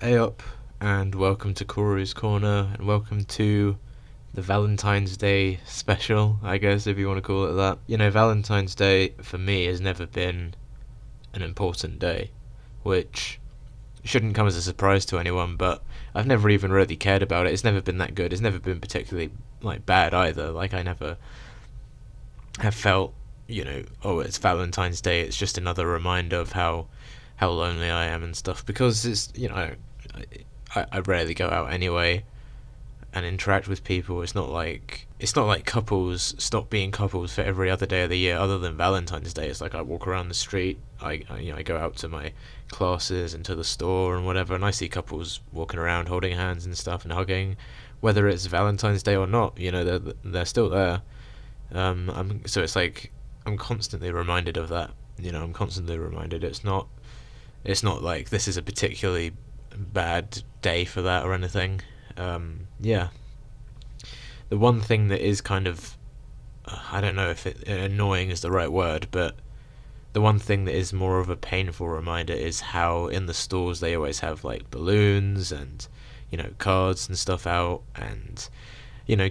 Hey up, and welcome to Corey's Corner, and welcome to the Valentine's Day special, I guess, if you want to call it that. You know, Valentine's Day, for me, has never been an important day, which shouldn't come as a surprise to anyone, but I've never even really cared about it. It's never been that good. It's never been particularly, bad either. I never have felt, oh, it's Valentine's Day, it's just another reminder of how lonely I am and stuff, because I rarely go out anyway and interact with people. It's not like couples stop being couples for every other day of the year other than Valentine's Day. It's like I walk around the street, I go out to my classes and to the store and whatever, and I see couples walking around holding hands and stuff and hugging, whether it's Valentine's Day or not. They're still there. So it's like I'm constantly reminded of that. I'm constantly reminded. It's not like this is a particularly bad day for that or anything. Yeah. The one thing that is kind of, I don't know if annoying is the right word, but the one thing that is more of a painful reminder is how in the stores they always have like balloons and, cards and stuff out, and,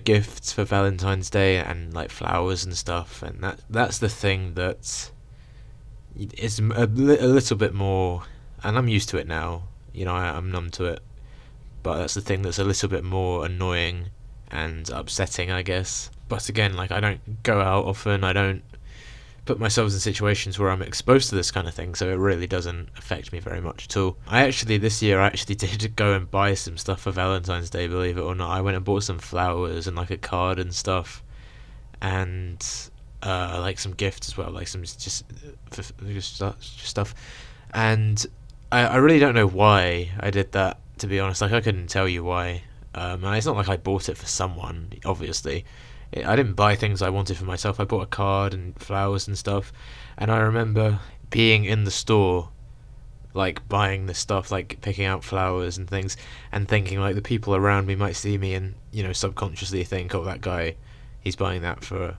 gifts for Valentine's Day and like flowers and stuff. And that's the thing that is a little bit more, and I'm used to it now. I'm numb to it, but that's the thing that's a little bit more annoying and upsetting, I guess. But again, I don't go out often. I don't put myself in situations where I'm exposed to this kind of thing, so it really doesn't affect me very much at all. This year I actually did go and buy some stuff for Valentine's Day, believe it or not. I went and bought some flowers and a card and stuff, and some gifts as well, some just stuff. And I really don't know why I did that, to be honest. I couldn't tell you why. And it's not like I bought it for someone, obviously. I didn't buy things I wanted for myself. I bought a card and flowers and stuff. And I remember being in the store, buying this stuff, picking out flowers and things, and thinking, the people around me might see me and, subconsciously think, oh, that guy, he's buying that for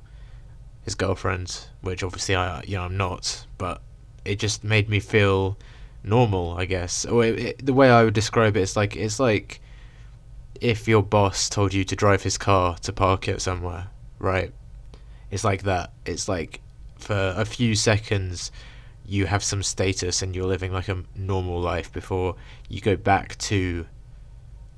his girlfriend, which obviously I'm not. But it just made me feel normal, I guess. The way I would describe it is it's like if your boss told you to drive his car to park it somewhere, right? It's like that. It's like for a few seconds you have some status and you're living a normal life before you go back to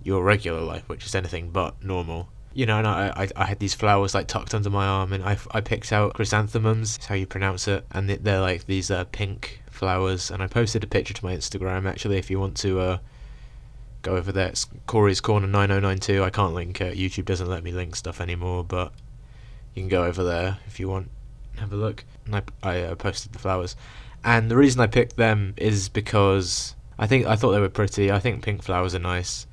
your regular life, which is anything but normal. And I had these flowers tucked under my arm, and I picked out chrysanthemums, is how you pronounce it, and they're these pink flowers, and I posted a picture to my Instagram, actually, if you want to go over there. It's Corey's Corner 9092. I can't link it. YouTube doesn't let me link stuff anymore, but you can go over there if you want, have a look. And I posted the flowers, and the reason I picked them is because I thought they were pretty. I think pink flowers are nice.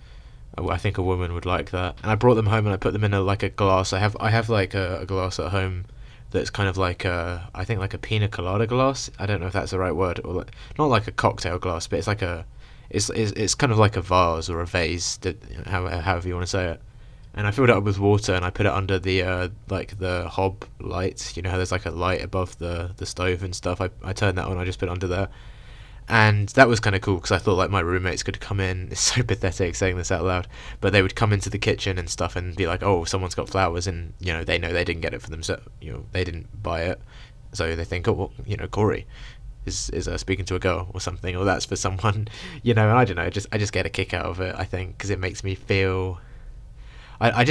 I think a woman would like that. And I brought them home and I put them in a glass. I have a glass at home that's kind of I think a pina colada glass. I don't know if that's the right word, or not like a cocktail glass, but it's kind of like a vase or a vase, however you want to say it. And I filled it up with water and I put it under the the hob light. How there's a light above the stove and stuff. I turned that on. I just put it under there. And that was kind of cool because I thought my roommates could come in. It's so pathetic saying this out loud, but they would come into the kitchen and stuff and be like, oh, someone's got flowers, and they know they didn't get it for themselves. They didn't buy it, so they think, oh, well, Corey is speaking to a girl or something, or that's for someone. And I don't know, I just get a kick out of it, I think, because it makes me feel. I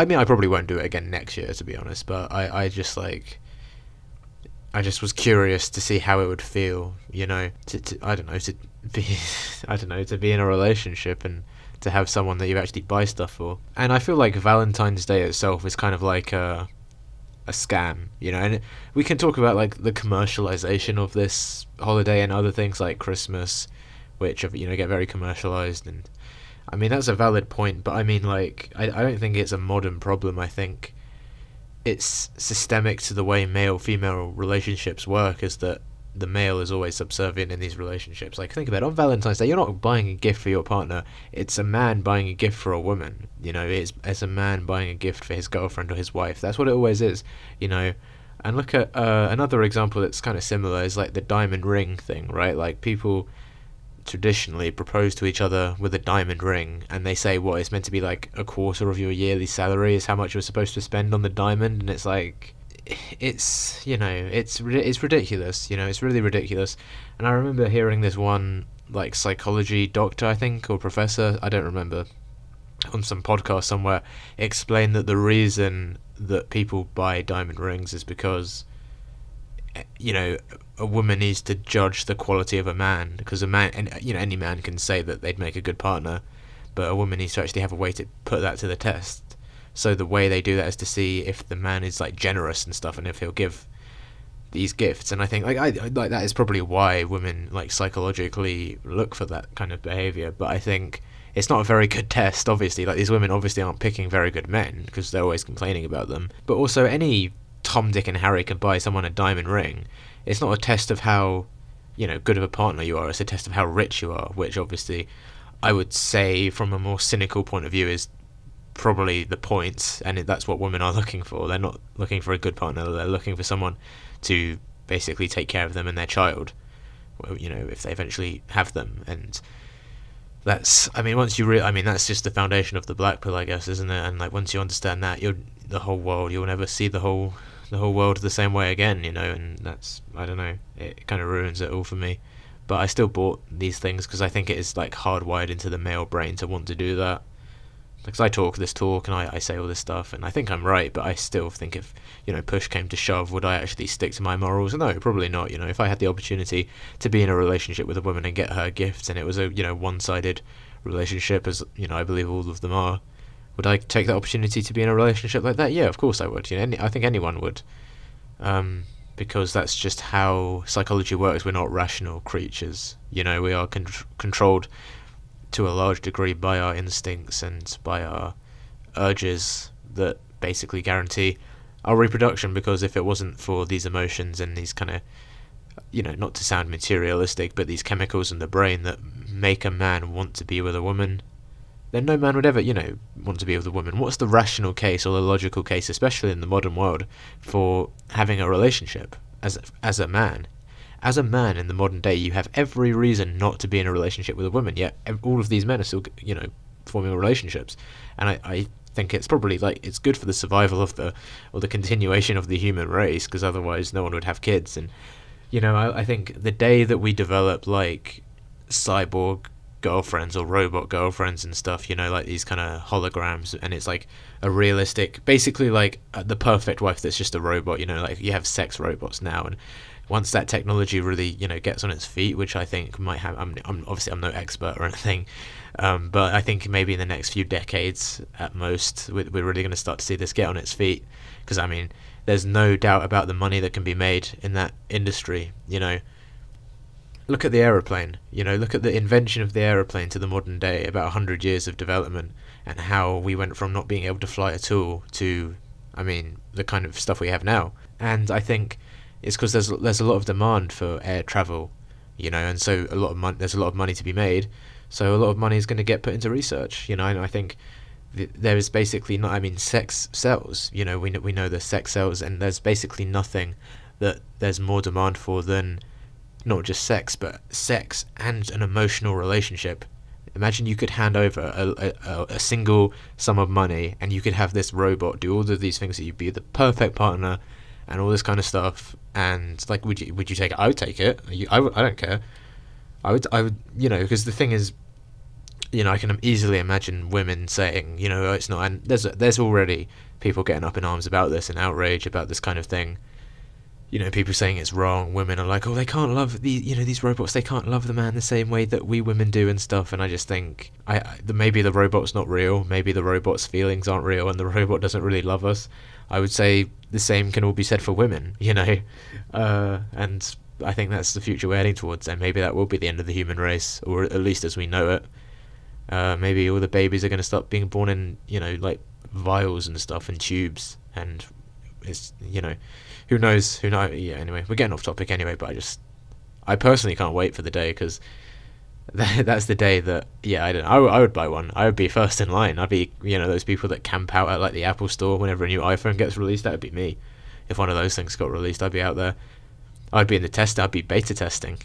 mean, I probably won't do it again next year, to be honest, but I just was curious to see how it would feel, to be in a relationship and to have someone that you actually buy stuff for. And I feel like Valentine's Day itself is kind of like a scam, and we can talk about the commercialization of this holiday and other things like Christmas, which get very commercialized. And I mean, that's a valid point, but I mean, I don't think it's a modern problem. I think it's systemic to the way male-female relationships work, is that the male is always subservient in these relationships. Think about it, on Valentine's Day, you're not buying a gift for your partner, it's a man buying a gift for a woman. It's a man buying a gift for his girlfriend or his wife. That's what it always is. And look at another example that's kind of similar is the diamond ring thing, right? People traditionally propose to each other with a diamond ring, and they say what it's meant to be like a quarter of your yearly salary is how much you're supposed to spend on the diamond, and it's like, it's, you know, it's ridiculous, you know, it's really ridiculous. And I remember hearing this one like psychology doctor, I think, or professor, I don't remember, on some podcast somewhere, explain that the reason that people buy diamond rings is because, you know, a woman needs to judge the quality of a man, because a man, and you know, any man can say that they'd make a good partner, but a woman needs to actually have a way to put that to the test. So the way they do that is to see if the man is like generous and stuff, and if he'll give these gifts. And I think I like that is probably why women like psychologically look for that kind of behavior. But I think it's not a very good test, obviously. Like, these women obviously aren't picking very good men because they're always complaining about them. But also, any Tom, Dick and Harry can buy someone a diamond ring. It's not a test of how, you know, good of a partner you are. It's a test of how rich you are, which obviously I would say from a more cynical point of view is probably the point, and that's what women are looking for. They're not looking for a good partner, they're looking for someone to basically take care of them and their child, you know, if they eventually have them. And that's, I mean, once you I mean, that's just the foundation of the black pill, I guess, isn't it? And like, once you understand that, the whole world, you'll never see the whole world the same way again, you know. And that's, I don't know, it kind of ruins it all for me. But I still bought these things because I think it is like hardwired into the male brain to want to do that. Because I talk this talk and I say all this stuff, and I think I'm right, but I still think if, you know, push came to shove, would I actually stick to my morals? No, probably not. You know, if I had the opportunity to be in a relationship with a woman and get her gifts, and it was a, you know, one-sided relationship, as, you know, I believe all of them are, would I take that opportunity to be in a relationship like that? Yeah, of course I would. You know, I think anyone would, because that's just how psychology works. We're not rational creatures. You know, we are controlled to a large degree by our instincts and by our urges that basically guarantee our reproduction. Because if it wasn't for these emotions and these kind of, you know, not to sound materialistic, but these chemicals in the brain that make a man want to be with a woman, then no man would ever, you know, want to be with a woman. What's the rational case or the logical case, especially in the modern world, for having a relationship as a man? As a man in the modern day, you have every reason not to be in a relationship with a woman, yet all of these men are still, you know, forming relationships. And I think it's probably, like, it's good for the survival of the continuation of the human race, because otherwise no one would have kids. And, you know, I think the day that we develop, like, cyborg girlfriends or robot girlfriends and stuff, you know, like these kind of holograms, and it's like a realistic, basically like the perfect wife that's just a robot, you know, like you have sex robots now. And once that technology really, you know, gets on its feet, which I think might have, I'm obviously I'm no expert or anything, but I think maybe in the next few decades at most, we're really going to start to see this get on its feet. Because I mean, there's no doubt about the money that can be made in that industry. You know, look at the aeroplane. You know, look at the invention of the aeroplane to the modern day, about 100 years of development, and how we went from not being able to fly at all to, I mean, the kind of stuff we have now. And I think it's because there's a lot of demand for air travel, you know, and so there's a lot of money to be made. So a lot of money is going to get put into research, you know. And I think there is basically not, I mean, sex sells, you know, we know the sex sells, and there's basically nothing that there's more demand for than not just sex, but sex and an emotional relationship. Imagine you could hand over a single sum of money, and you could have this robot do all of these things, that you'd be the perfect partner and all this kind of stuff. And like, would you take it? I would take it. I don't care. I would, you know, because the thing is, you know, I can easily imagine women saying, you know, it's not, and there's already people getting up in arms about this and outrage about this kind of thing. You know, people saying it's wrong. Women are like, oh, they can't love these robots. They can't love the man the same way that we women do and stuff. And I just think, maybe the robot's not real. Maybe the robot's feelings aren't real, and the robot doesn't really love us. I would say the same can all be said for women, you know. And I think that's the future we're heading towards, and maybe that will be the end of the human race, or at least as we know it. Maybe all the babies are going to start being born in, you know, like vials and stuff and tubes, and it's, you know, who knows? Yeah, anyway, we're getting off topic anyway, but I personally can't wait for the day, because that's the day that, yeah, I would buy one. I would be first in line. I'd be, you know, those people that camp out at like the Apple store whenever a new iPhone gets released. That would be me. If one of those things got released, I'd be out there. I'd be in the test. I'd be beta testing.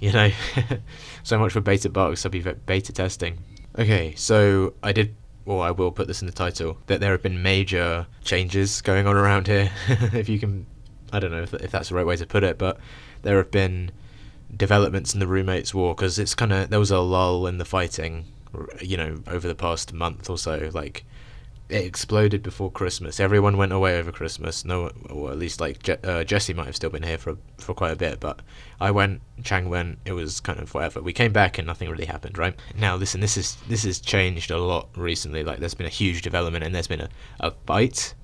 So much for beta bugs. I'd be beta testing. Okay, so I did. Well, I will put this in the title, that there have been major changes going on around here. If you can, I don't know if that's the right way to put it, but there have been developments in the roommates war, because it's kind of, there was a lull in the fighting, over the past month or so. Like, it exploded before Christmas. Everyone went away over Christmas. No, or at least like Jesse might have still been here for quite a bit, but I went, Chang went. It was kind of whatever. We came back and nothing really happened, right? Now, listen, this has changed a lot recently. Like, there's been a huge development, and there's been a fight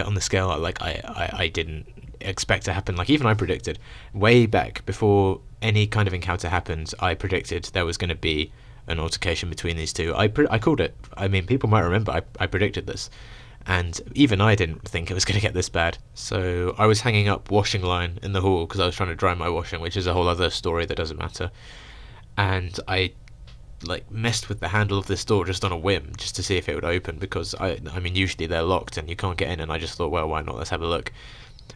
on the scale like I didn't expect to happen. Like, even I predicted way back before any kind of encounter happened, I predicted there was going to be an altercation between these two. I called it. I mean, people might remember I predicted this, and even I didn't think it was going to get this bad. So I was hanging up washing line in the hall because I was trying to dry my washing, which is a whole other story that doesn't matter. And I messed with the handle of this door just on a whim, just to see if it would open, because I mean, usually they're locked and you can't get in, and I just thought, well, why not? Let's have a look.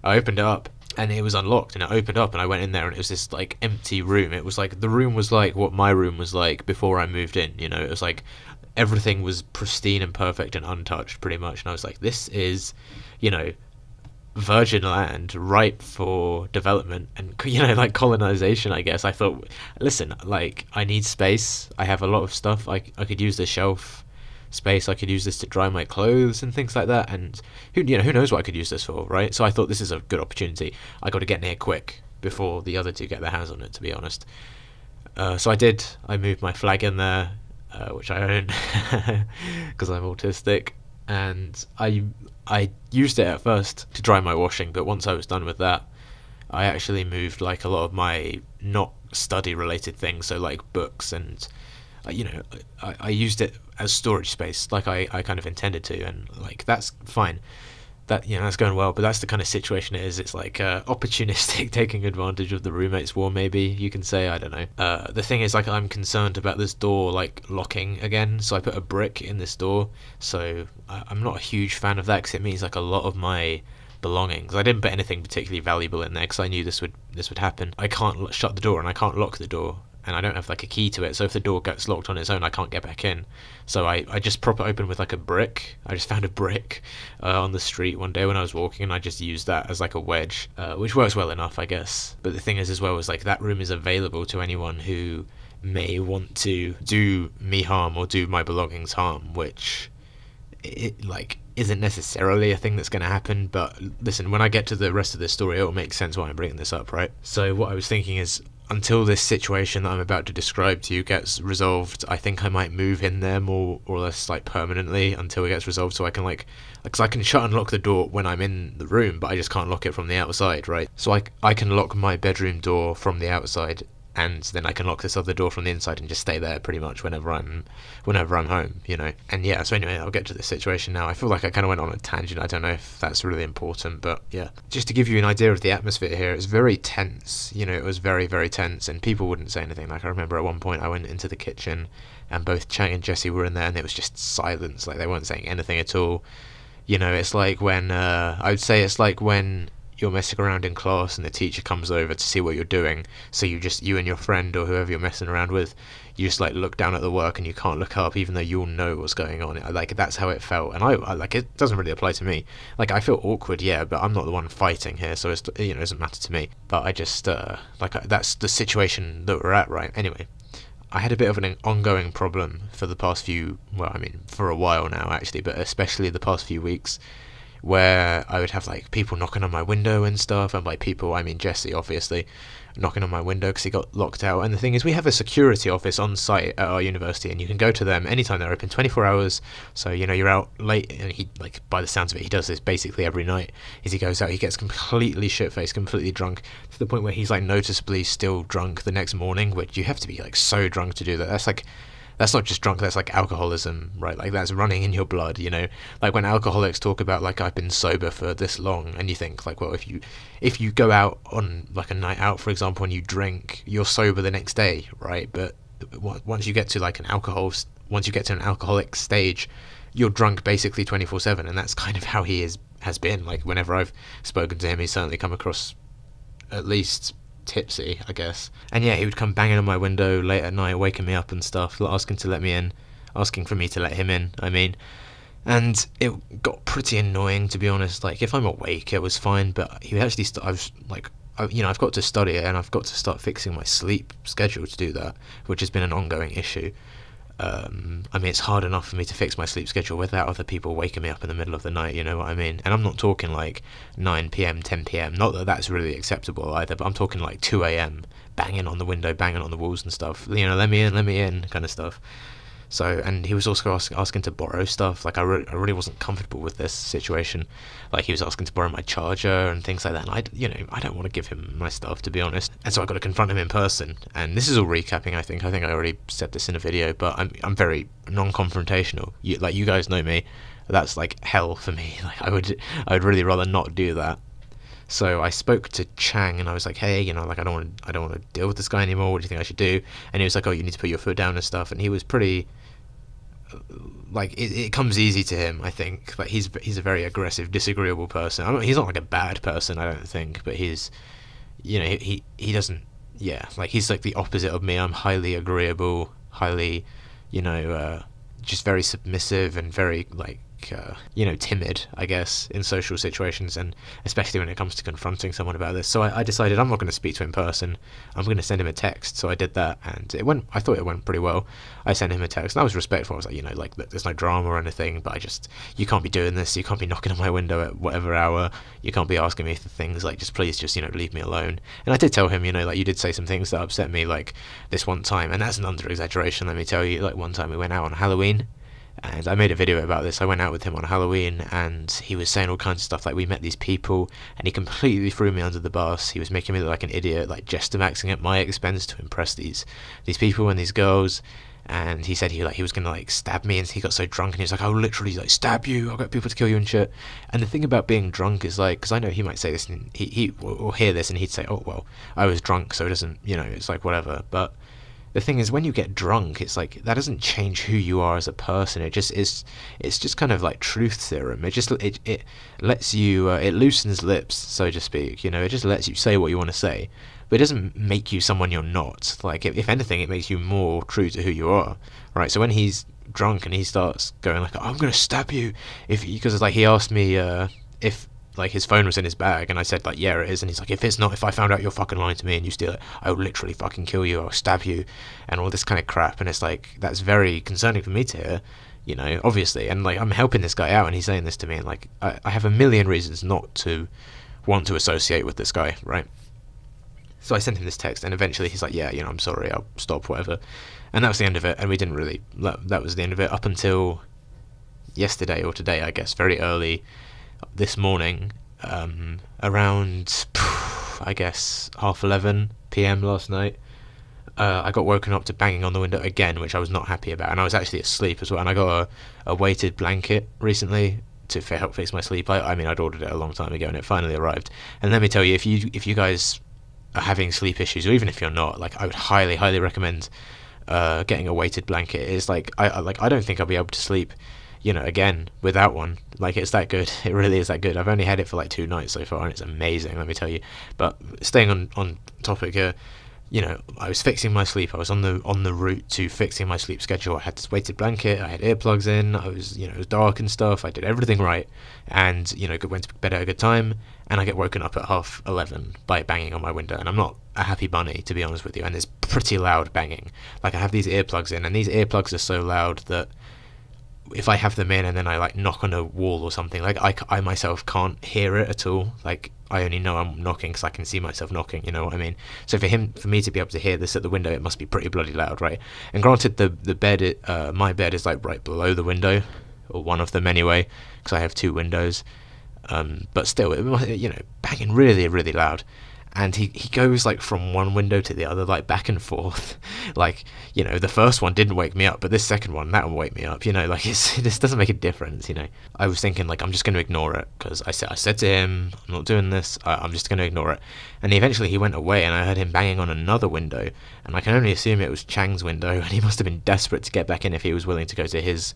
I opened it up, and it was unlocked, and it opened up, and I went in there, and it was this empty room. It was the room was like what my room was like before I moved in. It was like everything was pristine and perfect and untouched, pretty much. And I was like, this is, virgin land, ripe for development and colonization, I guess. I thought, listen, I need space. I have a lot of stuff. I could use the shelf space. I could use this to dry my clothes and things like that, and who knows what I could use this for, right? So I thought, this is a good opportunity. I got to get in here quick before the other two get their hands on it, to be honest. So I did. I moved my flag in there, which I own because I'm autistic, and I used it at first to dry my washing, but once I was done with that, I actually moved a lot of my not study related things, so books, and I used it as storage space, like I kind of intended to, and that's fine. That that's going well, but that's the kind of situation it is. It's opportunistic, taking advantage of the roommates war, maybe you can say. I don't know. The thing is, I'm concerned about this door locking again, so I put a brick in this door. So I'm not a huge fan of that, because it means a lot of my belongings. I didn't put anything particularly valuable in there because I knew this would happen. I can't shut the door, and I can't lock the door, and I don't have a key to it, so if the door gets locked on its own, I can't get back in. So I just prop it open with a brick. I just found a brick on the street one day when I was walking, and I just used that as a wedge, which works well enough, I guess. But the thing is, as well, is that room is available to anyone who may want to do me harm or do my belongings harm, which isn't necessarily a thing that's going to happen. But listen, when I get to the rest of this story, it will make sense why I'm bringing this up, right? So what I was thinking is, until this situation that I'm about to describe to you gets resolved, I think I might move in there more or less permanently until it gets resolved, so I can because I can shut and lock the door when I'm in the room, but I just can't lock it from the outside, right? So I can lock my bedroom door from the outside, and then I can lock this other door from the inside and just stay there pretty much whenever I'm home, And yeah, so anyway, I'll get to this situation now. I feel like I kind of went on a tangent. I don't know if that's really important, but yeah. Just to give you an idea of the atmosphere here, it's very tense. It was very, very tense, and people wouldn't say anything. I remember at one point I went into the kitchen, and both Chang and Jesse were in there, and it was just silence. They weren't saying anything at all. It's when I would say it's when you're messing around in class and the teacher comes over to see what you're doing, so you and your friend or whoever you're messing around with, you just look down at the work and you can't look up, even though you'll know what's going on. That's how it felt, and I it doesn't really apply to me. I feel awkward, yeah, but I'm not the one fighting here, so it doesn't matter to me. But I just that's the situation that we're at, right? Anyway, I had a bit of an ongoing problem for the past for a while now, actually, but especially the past few weeks, where I would have people knocking on my window and stuff, and by people I mean Jesse, obviously, knocking on my window because he got locked out. And the thing is, we have a security office on site at our university, and you can go to them anytime. They're open 24 hours, so you're out late, and he, by the sounds of it, he does this basically every night. As he goes out, he gets completely shit-faced, completely drunk, to the point where he's noticeably still drunk the next morning, which you have to be so drunk to do that. That's not just drunk, that's alcoholism, right? That's running in your blood, when alcoholics talk about I've been sober for this long, and you think well, if you go out on a night out, for example, and you drink, you're sober the next day, right? But once you get to once you get to an alcoholic stage, you're drunk basically 24/7, and that's kind of how he has been. Whenever I've spoken to him, he's certainly come across at least tipsy, I guess. And yeah, he would come banging on my window late at night, waking me up and stuff, asking to let me in, asking for me to let him in, I mean. And it got pretty annoying, to be honest. Like, if I'm awake, it was fine, but he actually, I was like, I've got to study it, and I've got to start fixing my sleep schedule to do that, which has been an ongoing issue. I mean, it's hard enough for me to fix my sleep schedule without other people waking me up in the middle of the night, you know what I mean? And I'm not talking like 9 p.m, 10 p.m, not that that's really acceptable either, but I'm talking like 2 a.m, banging on the window, banging on the walls and stuff, you know, let me in, kind of stuff. So, and he was also asking to borrow stuff. Like, I really wasn't comfortable with this situation. Like, he was asking to borrow my charger and things like that. And I don't want to give him my stuff, to be honest. And so I got to confront him in person. And this is all recapping, I think. I think I already said this in a video, but I'm very non-confrontational. You guys know me. That's like hell for me. Like, I would really rather not do that. So I spoke to Chang and I was like, hey, you know, like, I don't want to deal with this guy anymore. What do you think I should do? And he was like, oh, you need to put your foot down and stuff. And he was pretty, like, it comes easy to him, I think. Like, he's a very aggressive, disagreeable person. He's not like a bad person, I don't think, but he's, you know, he doesn't, yeah, like, he's like the opposite of me. I'm highly agreeable, highly, you know, just very submissive and very, like, you know, timid, I guess, in social situations, and especially when it comes to confronting someone about this. So I decided I'm not going to speak to him in person. I'm going to send him a text. So I did that, and I thought it went pretty well. I sent him a text, and I was respectful. I was like, you know, like, there's no drama or anything, but you can't be doing this. You can't be knocking on my window at whatever hour. You can't be asking me for things. Like, please, you know, leave me alone. And I did tell him, you know, like, you did say some things that upset me, like this one time, and that's an under-exaggeration, let me tell you. Like, one time we went out on Halloween, and I made a video about this. I went out with him on Halloween, and he was saying all kinds of stuff, like, we met these people, and he completely threw me under the bus. He was making me look like an idiot, like, gestamaxing at my expense to impress these people and these girls. And he said he was gonna, like, stab me, and he got so drunk, and he was like, I'll literally, like, stab you, I'll get people to kill you and shit. And the thing about being drunk is, like, because I know he might say this, and he will hear this, and he'd say, oh, well, I was drunk, so it doesn't, you know, it's like, whatever. But the thing is, when you get drunk, it's like, that doesn't change who you are as a person. It just is, it's just kind of like truth serum. It lets you, it loosens lips, so to speak, you know. It just lets you say what you want to say, but it doesn't make you someone you're not. Like, if anything, it makes you more true to who you are, right? So when he's drunk and he starts going like, oh, I'm gonna stab you, because it's like, he asked me if, like, his phone was in his bag, and I said, like, yeah, it is. And he's like, if it's not, if I found out you're fucking lying to me and you steal it, I will literally fucking kill you, I'll stab you, and all this kind of crap. And it's like, that's very concerning for me to hear, you know, obviously. And, like, I'm helping this guy out, and he's saying this to me, and, like, I have a million reasons not to want to associate with this guy, right? So I sent him this text, and eventually he's like, yeah, you know, I'm sorry, I'll stop, whatever. And that was the end of it. And we didn't really, that was the end of it up until yesterday, or today, I guess, very early this morning, around, I guess, 11:30 p.m. last night. I got woken up to banging on the window again, which I was not happy about, and I was actually asleep as well. And I got a weighted blanket recently to help fix my sleep. I mean, I'd ordered it a long time ago, and it finally arrived. And let me tell you, if you guys are having sleep issues, or even if you're not, like, I would highly, highly recommend getting a weighted blanket. It's like, I don't think I'll be able to sleep, you know, again without one. Like, it's that good. It really is that good. I've only had it for like 2 nights so far, and it's amazing, let me tell you. But staying on topic here, you know, I was fixing my sleep. I was on the route to fixing my sleep schedule. I had this weighted blanket, I had earplugs in, I was, you know, it was dark and stuff. I did everything right, and, you know, went to bed at a good time, and I get woken up at 11:30 by banging on my window. And I'm not a happy bunny, to be honest with you, and there's pretty loud banging. Like, I have these earplugs in, and these earplugs are so loud that if I have them in and then I, like, knock on a wall or something, like, I myself can't hear it at all. Like, I only know I'm knocking because I can see myself knocking, you know what I mean? So for me to be able to hear this at the window, it must be pretty bloody loud, right? And granted, the bed, my bed is, like, right below the window, or one of them anyway, because I have 2 windows. But still, you know, banging really, really loud. And he goes, like, from one window to the other, like, back and forth. Like, you know, the first one didn't wake me up, but this second one, that will wake me up, you know. Like, it just doesn't make a difference, you know. I was thinking, like, I'm just going to ignore it, because I said to him, I'm not doing this, I'm just going to ignore it. And eventually he went away, and I heard him banging on another window, and I can only assume it was Chang's window, and he must have been desperate to get back in if he was willing to go to his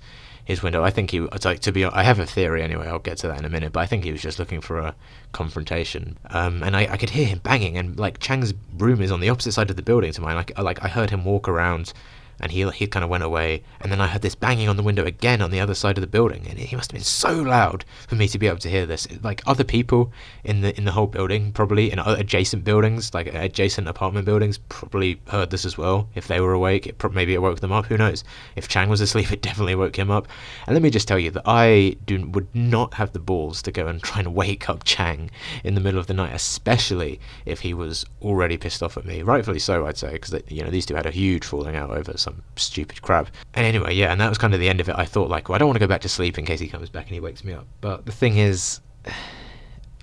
his window. I think he was like, I have a theory anyway, I'll get to that in a minute, but I think he was just looking for a confrontation. And I could hear him banging, and like Chang's room is on the opposite side of the building to mine. I heard him walk around, and he kind of went away, and then I heard this banging on the window again on the other side of the building, and he must have been so loud for me to be able to hear this. Like other people in the whole building, probably in other adjacent buildings, like adjacent apartment buildings, probably heard this as well. If they were awake, maybe it woke them up, who knows. If Chang was asleep, it definitely woke him up. And let me just tell you that I would not have the balls to go and try and wake up Chang in the middle of the night, especially if he was already pissed off at me. Rightfully so, I'd say, because these two had a huge falling out over some stupid crap. And anyway, yeah, and that was kind of the end of it. I thought, like, well, I don't want to go back to sleep in case he comes back and he wakes me up. But the thing is,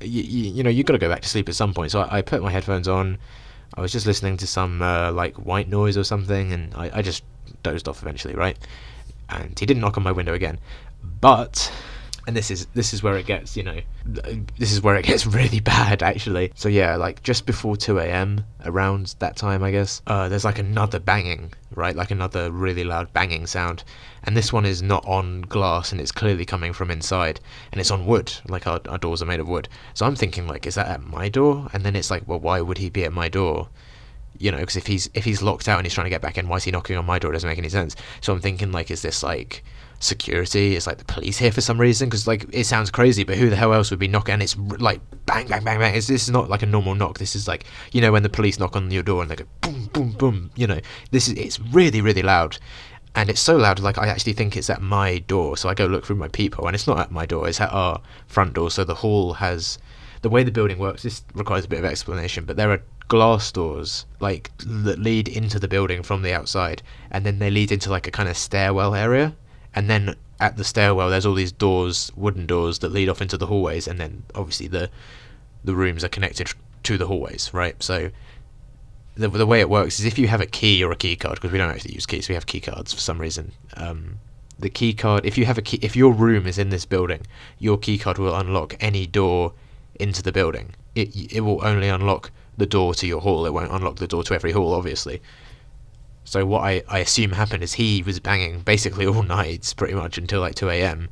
you got to go back to sleep at some point. So I put my headphones on. I was just listening to some like white noise or something, and I just dozed off eventually, right? And he didn't knock on my window again. But, and this is where it gets, this is where it gets really bad, actually. So yeah, like just before 2 a.m, around that time, I guess, there's like another banging, right? Like another really loud banging sound. And this one is not on glass, and it's clearly coming from inside, and it's on wood. Like our doors are made of wood. So I'm thinking, like, is that at my door? And then it's like, well, why would he be at my door? Because if he's locked out and he's trying to get back in, why is he knocking on my door? It doesn't make any sense. So I'm thinking, like, is this like security? Is like the police here for some reason? Because like it sounds crazy, but who the hell else would be knocking? And it's like bang, bang, bang, bang. This is not like a normal knock. This is like, when the police knock on your door and they go boom, boom, boom. It's really, really loud. And it's so loud, like I actually think it's at my door. So I go look through my peephole, and it's not at my door. It's at our front door. So the hall has, the way the building works, this requires a bit of explanation, but there are glass doors like that lead into the building from the outside, and then they lead into like a kind of stairwell area, and then at the stairwell there's all these doors, wooden doors, that lead off into the hallways, and then obviously the rooms are connected to the hallways, right? So the way it works is if you have a key or a key card, because we don't actually use keys, we have key cards for some reason. The key card, if you have a key, if your room is in this building, your key card will unlock any door into the building. It will only unlock the door to your hall. It won't unlock the door to every hall, obviously. So what I assume happened is he was banging basically all nights, pretty much until like 2 a.m,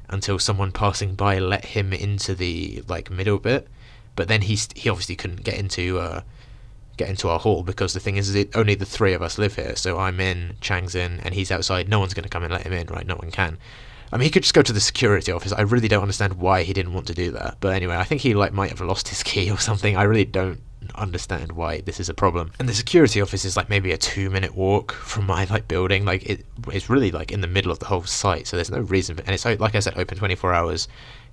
until someone passing by let him into the like middle bit. But then he obviously couldn't get into our hall, because the thing is only the three of us live here. So I'm in, Chang's in, and he's outside. No one's going to come and let him in, right? No one can. I mean, he could just go to the security office. I really don't understand why he didn't want to do that. But anyway, I think he like might have lost his key or something. I really don't understand why this is a problem. And the security office is like maybe a 2-minute walk from my like building. Like it's really like in the middle of the whole site. So there's no reason for, and it's like I said, open 24 hours.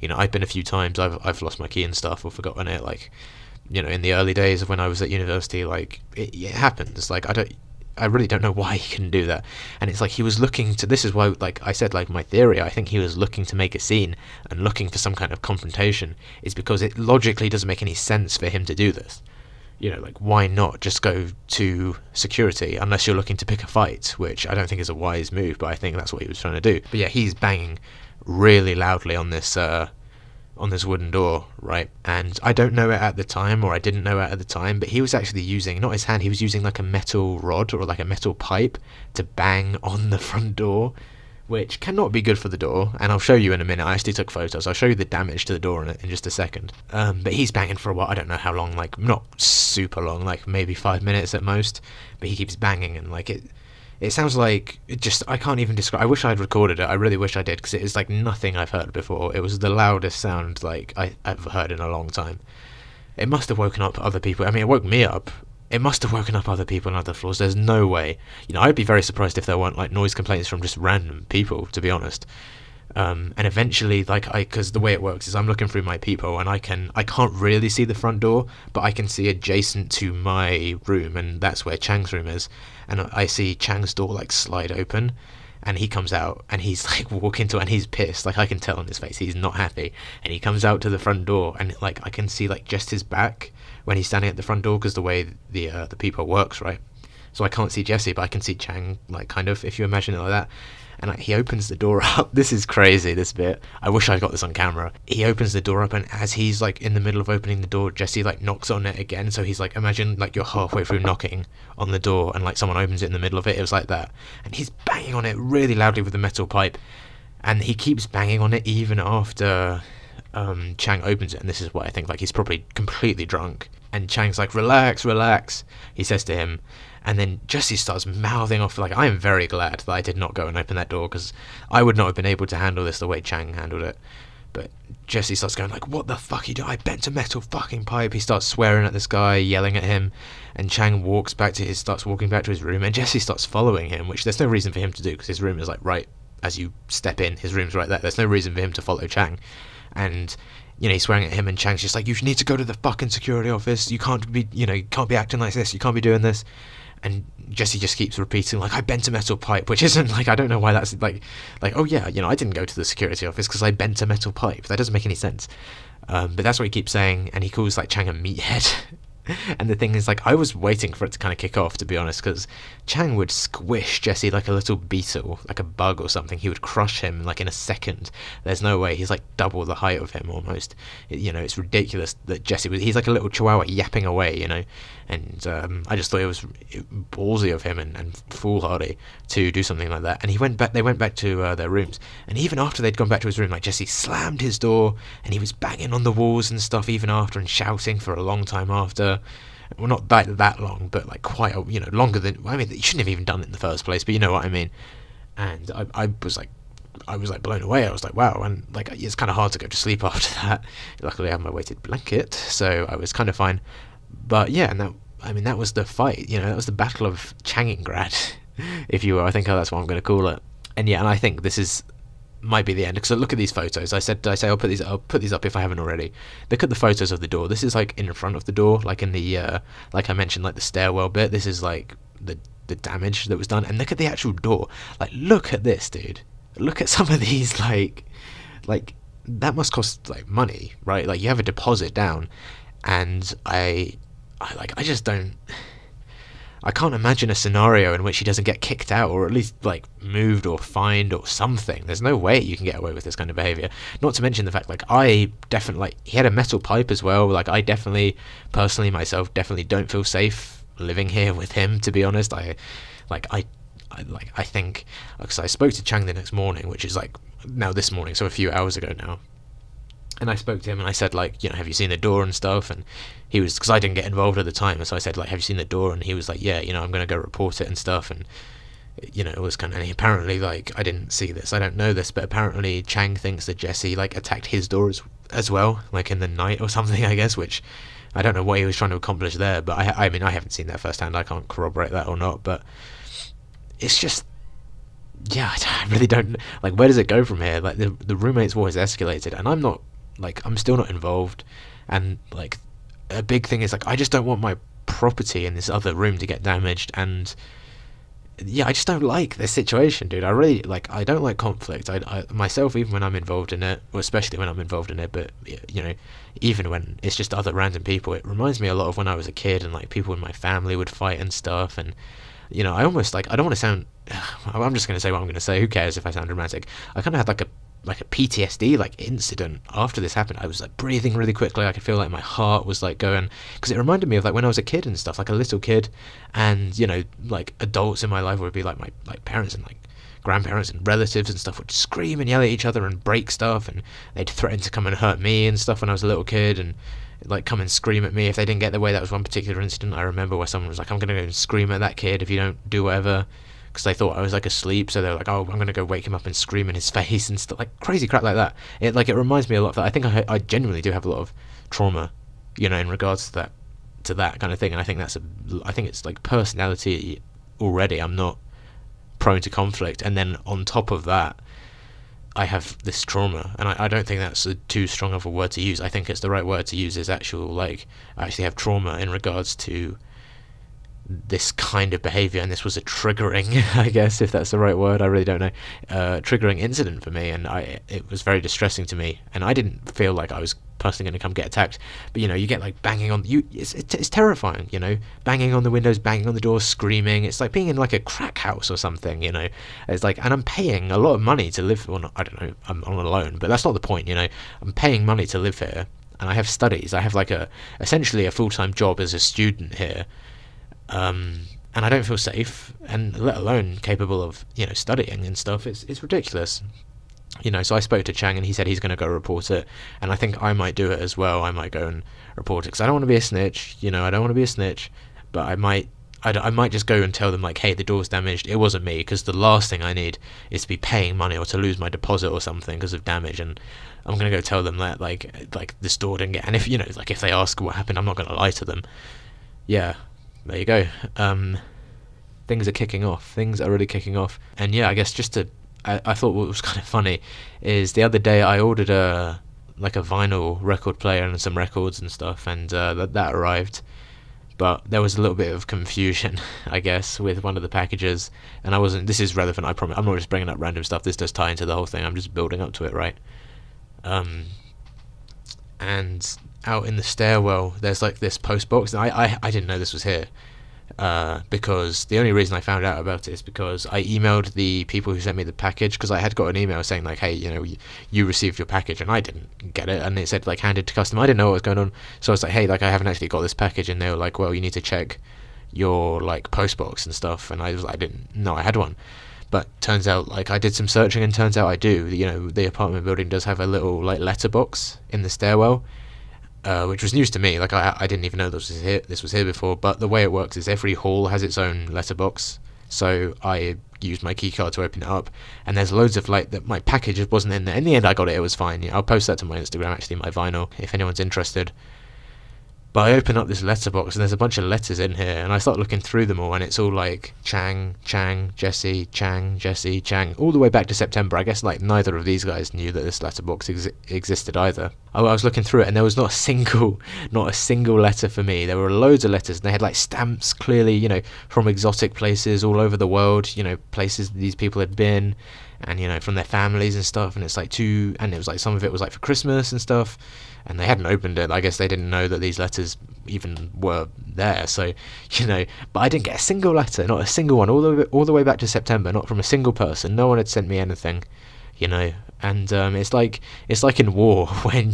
I've been a few times. I've lost my key and stuff, or forgotten it. Like, in the early days of when I was at university, like it happens. Like I really don't know why he couldn't do that. And it's like he was looking to, this is why, like I said, like my theory, I think he was looking to make a scene and looking for some kind of confrontation, is because it logically doesn't make any sense for him to do this. Like why not just go to security unless you're looking to pick a fight, which I don't think is a wise move, but I think that's what he was trying to do. But yeah, he's banging really loudly on this wooden door, right? And I don't know it at the time, or I didn't know it at the time, but he was actually using, not his hand, he was using like a metal rod or like a metal pipe to bang on the front door, which cannot be good for the door. And I'll show you in a minute. I actually took photos. I'll show you the damage to the door in just a second. But he's banging for a while. I don't know how long, like not super long, like maybe 5 minutes at most, but he keeps banging, and like it sounds like I can't even describe. I wish I'd recorded it. I really wish I did, because it is like nothing I've heard before. It was the loudest sound like I've heard in a long time. It must have woken up other people. I mean, it woke me up. It must have woken up other people on other floors. There's no way. I'd be very surprised if there weren't like noise complaints from just random people, to be honest. And eventually, because the way it works is I'm looking through my peephole, and I can't really see the front door, but I can see adjacent to my room, and that's where Chang's room is. And I see Chang's door like slide open, and he comes out, and he's like walking to, and he's pissed. Like I can tell on his face, he's not happy. And he comes out to the front door, and like I can see like just his back when he's standing at the front door, because the way the peephole works, right? So I can't see Jesse, but I can see Chang, like kind of, if you imagine it like that. And he opens the door up. This is crazy, this bit. I wish I got this on camera. He opens the door up, and as he's like in the middle of opening the door, Jesse like knocks on it again. So he's like, imagine like you're halfway through knocking on the door, and like someone opens it in the middle of it. It was like that. And he's banging on it really loudly with the metal pipe. And he keeps banging on it even after Chang opens it, and this is what I think, like, he's probably completely drunk, and Chang's like, relax, relax, he says to him, and then Jesse starts mouthing off, like, I am very glad that I did not go and open that door, because I would not have been able to handle this the way Chang handled it. But Jesse starts going like, what the fuck are you doing? I bent a metal fucking pipe. He starts swearing at this guy, yelling at him, and Chang starts walking back to his room, and Jesse starts following him, which there's no reason for him to do, because his room is like right as you step in, his room's right there. There's no reason for him to follow Chang. And he's swearing at him, and Chang's just like, you need to go to the fucking security office, you can't be acting like this, you can't be doing this. And Jesse just keeps repeating, like, I bent a metal pipe, which isn't, like, I don't know why that's, like, oh yeah, I didn't go to the security office because I bent a metal pipe. That doesn't make any sense. But that's what he keeps saying, and he calls, like, Chang a meathead. And the thing is, like, I was waiting for it to kind of kick off, to be honest, because Chang would squish Jesse like a little beetle, like a bug or something. He would crush him, like, in a second. There's no way. He's, like, double the height of him, almost. It's ridiculous that he's like a little chihuahua yapping away, And I just thought it was ballsy of him and foolhardy to do something like that. And they went back to their rooms. And even after they'd gone back to his room, like, Jesse slammed his door, and he was banging on the walls and stuff even after, and shouting for a long time after. Well, not that long, but like quite longer than, I mean, you shouldn't have even done it in the first place, but you know what I mean. And I was blown away. I was like, wow. And like, it's kind of hard to go to sleep after that. Luckily I have my weighted blanket, so I was kind of fine. But yeah, and that was the fight, that was the Battle of Changingrad, if you will. I think that's what I'm going to call it. And yeah, and I think this might be the end, because look at these photos. I say I'll put these up if I haven't already. Look at the photos of the door. This is like in front of the door, like in the like I mentioned, like the stairwell bit. This is like the damage that was done. And look at the actual door. Like, look at this, dude. Look at some of these, like that must cost like money, right? Like, you have a deposit down, and I just don't. I can't imagine a scenario in which he doesn't get kicked out, or at least like moved or fined or something. There's no way you can get away with this kind of behaviour. Not to mention the fact, like, I definitely, he had a metal pipe as well. Like, I definitely, personally myself, definitely don't feel safe living here with him, to be honest. I think, because I spoke to Chang the next morning, which is like now this morning, so a few hours ago now. And I spoke to him, and I said, like, have you seen the door and stuff? And he was, because I didn't get involved at the time, so I said, like, have you seen the door? And he was like, yeah, I'm going to go report it and stuff. And it was kind of, and apparently, like, I didn't see this, I don't know this, but apparently Chang thinks that Jesse, like, attacked his door as well, like in the night or something, I guess, which I don't know what he was trying to accomplish there. But I mean, I haven't seen that firsthand. I can't corroborate that or not, but it's just, yeah, I really don't, like, where does it go from here? Like, the roommates always escalated, and I'm still not involved. And like, a big thing is, like, I just don't want my property in this other room to get damaged. And yeah, I just don't like this situation, dude. I really, like, I don't like conflict. I myself, even when I'm involved in it, or especially when I'm involved in it, but even when it's just other random people, it reminds me a lot of when I was a kid, and like people in my family would fight and stuff. And I almost, like, I don't want to sound, I'm just going to say what I'm going to say, who cares if I sound dramatic. I kind of had like a PTSD like incident after this happened. I was like breathing really quickly. I could feel like my heart was like going, because it reminded me of like when I was a kid and stuff, like a little kid, and like adults in my life would be like my parents and like grandparents and relatives and stuff would scream and yell at each other and break stuff, and they'd threaten to come and hurt me and stuff when I was a little kid, and like come and scream at me if they didn't get their way. That was one particular incident I remember where someone was like, I'm gonna go and scream at that kid if you don't do whatever, because they thought I was like asleep, so they were like, oh, I'm gonna go wake him up and scream in his face and stuff, like crazy crap like that. It reminds me a lot of that. I think I genuinely do have a lot of trauma, in regards to that kind of thing, and I think it's like personality already. I'm not prone to conflict, and then on top of that, I have this trauma, and I don't think that's too strong of a word to use. I think it's the right word to use is actual, like, I actually have trauma in regards to this kind of behavior, and this was a triggering, I guess, if that's the right word, I really don't know, triggering incident for me, and it was very distressing to me, and I didn't feel like I was personally going to come get attacked, but you get like banging on it's terrifying, banging on the windows, banging on the doors, screaming. It's like being in like a crack house or something, it's like, and I'm paying a lot of money to live, well, I don't know, I'm on a loan, but that's not the point. I'm paying money to live here, and I have studies, I have like essentially a full-time job as a student here, and I don't feel safe, and let alone capable of studying and stuff. It's ridiculous. So I spoke to Chang and he said he's going to go report it, and I think I might do it as well. I might go and report it because I don't want to be a snitch. I don't want to be a snitch, but I might just go and tell them like, hey, the door's damaged. It wasn't me, because the last thing I need is to be paying money or to lose my deposit or something because of damage. And I'm gonna go tell them that like this door didn't get. And if if they ask what happened, I'm not gonna lie to them. Yeah, there you go. Things are kicking off. Things are really kicking off. And yeah, I guess I thought what was kind of funny is the other day I ordered a vinyl record player and some records and stuff, and that arrived. But there was a little bit of confusion, I guess, with one of the packages, and this is relevant, I promise. I'm not just bringing up random stuff. This does tie into the whole thing. I'm just building up to it, right? And out in the stairwell, there's like this post box, and I didn't know this was here. Because the only reason I found out about it is because I emailed the people who sent me the package, because I had got an email saying like, hey, you received your package, and I didn't get it, and it said like handed to customer. I didn't know what was going on, so I was like, hey, like I haven't actually got this package, and they were like, well, you need to check your like post box and stuff, and I didn't know I had one. But turns out like I did some searching, and turns out I do. The apartment building does have a little like letterbox in the stairwell. Which was news to me. Like I didn't even know this was here before. But the way it works is every hall has its own letterbox. So I used my keycard to open it up, and there's loads of like that. My package just wasn't in there. In the end, I got it. It was fine. I'll post that to my Instagram. Actually, my vinyl, if anyone's interested. But I open up this letterbox, and there's a bunch of letters in here, and I start looking through them all, and it's all like Chang, Jesse, Chang, all the way back to September. I guess like neither of these guys knew that this letterbox existed either. I was looking through it, and there was not a single letter for me. There were loads of letters, and they had like stamps, clearly, from exotic places all over the world, places these people had been, and from their families and stuff. And it's like and it was like some of it was like for Christmas and stuff. And they hadn't opened it. I guess they didn't know that these letters even were there. So, but I didn't get a single letter, not a single one, all the way back to September, not from a single person. No one had sent me anything, And it's like in war when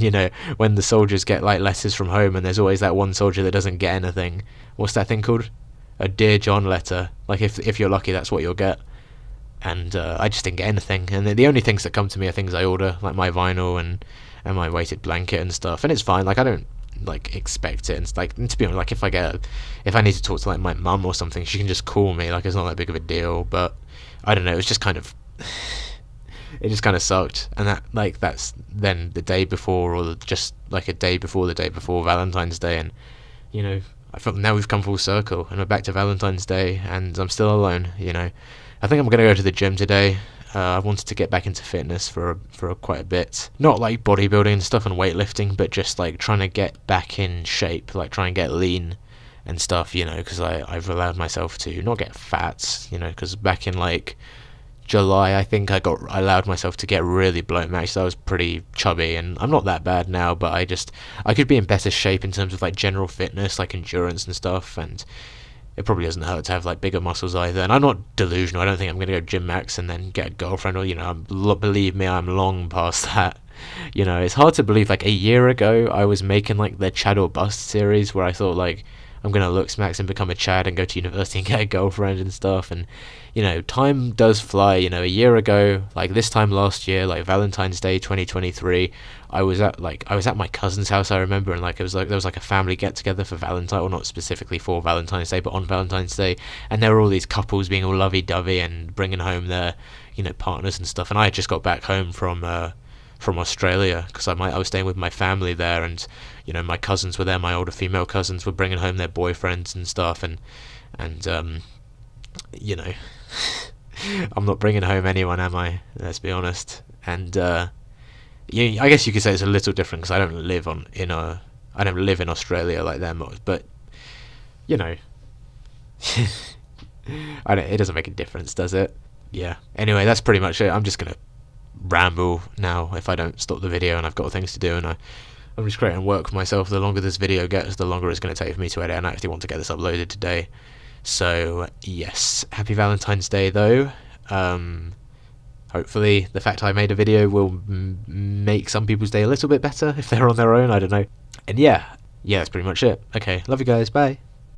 the soldiers get like letters from home, and there's always that one soldier that doesn't get anything. What's that thing called? A Dear John letter. Like if you're lucky, that's what you'll get. And I just didn't get anything. And the only things that come to me are things I order, like my vinyl and my weighted blanket and stuff. And it's fine. Like I don't like expect it. And like, to be honest, like if I need to talk to like my mum or something, she can just call me. Like it's not that big of a deal. But I don't know. It's just kind of it just kind of sucked. And that's then the day before, or just like a day before the day before Valentine's Day. And I felt now we've come full circle, and we're back to Valentine's Day, and I'm still alone. I think I'm gonna go to the gym today. I wanted to get back into fitness for quite a bit. Not like bodybuilding and stuff and weightlifting, but just like trying to get back in shape, like try and get lean and stuff, because I've allowed myself to not get fat, because back in like July, I think I allowed myself to get really bloated. Actually, I was pretty chubby, and I'm not that bad now, but I could be in better shape in terms of like general fitness, like endurance and stuff, and it probably doesn't hurt to have like bigger muscles either. And I'm not delusional. I don't think I'm going to go gym max and then get a girlfriend, or believe me, I'm long past that. It's hard to believe. Like a year ago, I was making like the Chad or Bust series, where I thought like I'm going to look smacks and become a Chad and go to university and get a girlfriend and stuff. And time does fly. A year ago, like this time last year, like Valentine's Day 2023, I was at my cousin's house, I remember, and like there was like a family get together for Valentine, or not specifically for Valentine's Day, but on Valentine's Day, and there were all these couples being all lovey-dovey and bringing home their partners and stuff. And I had just got back home from Australia, because I was staying with my family there, and my cousins were there. My older female cousins were bringing home their boyfriends and stuff, and I'm not bringing home anyone, am I? Let's be honest. And I guess you could say it's a little different, because I don't live in Australia like them, but it doesn't make a difference, does it? Yeah. Anyway, that's pretty much it. I'm just gonna ramble now if I don't stop the video, and I've got things to do, and I'm just creating work for myself. The longer this video gets, the longer it's going to take for me to edit, and I actually want to get this uploaded today. So yes, happy Valentine's Day though. Hopefully the fact I made a video will make some people's day a little bit better if they're on their own, I don't know. And yeah, that's pretty much it. Okay, love you guys, bye.